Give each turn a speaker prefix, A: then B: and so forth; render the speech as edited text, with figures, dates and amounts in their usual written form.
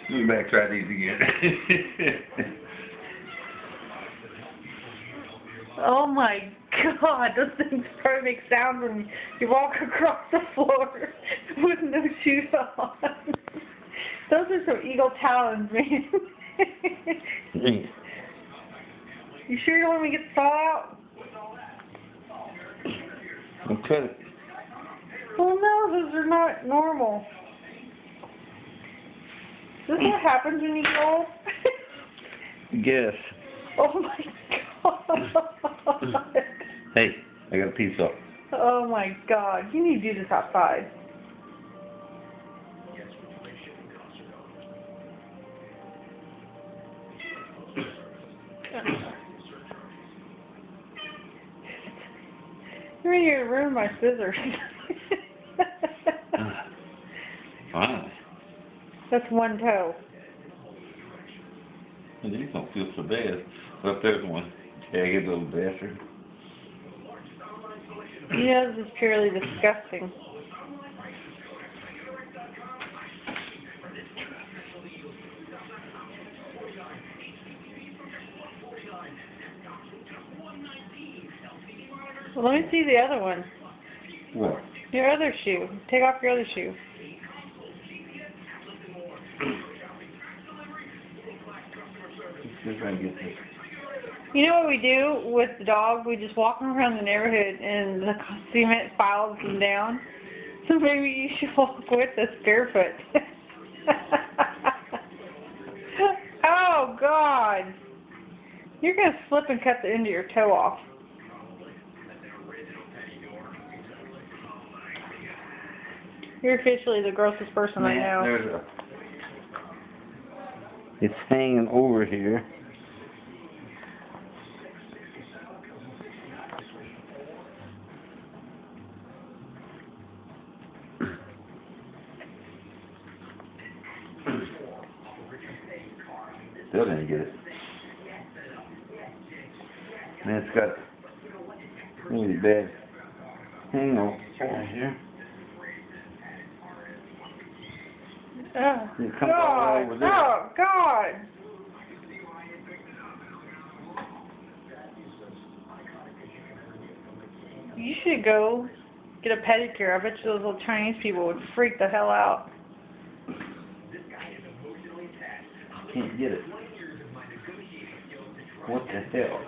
A: Let me back try these again.
B: Oh my God, those things probably make sounds when you walk across the floor with no shoes on. Those are some eagle talons, man. You sure you don't want me to get the saw out?
A: Okay.
B: Well, no, those are not normal. Is this what happens when you get old?
A: Guess.
B: Oh my God.
A: Hey, I got a piece up.
B: Oh my God, you need to do this outside. You're in your room, my scissors.
A: Fine.
B: That's one toe.
A: These don't feel so bad. But there's one. Jagged little bastard.
B: Yeah, this is purely disgusting. Well, let me see the other one.
A: What?
B: Your other shoe. Take off your other shoe.
A: Let's try and get this.
B: You know what we do with the dog? We just walk him around the neighborhood and the cement files him down. So maybe you should walk with us barefoot. Oh, God. You're going to slip and cut the end of your toe off. You're officially the grossest person I know.
A: There's a... It's hanging over here. Still didn't get it. And it's got really bad hang over here.
B: Oh,
A: It comes all over there.
B: Oh, God. You should go get a pedicure. I bet you those little Chinese people would freak the hell out.
A: Can't get it. What the hell?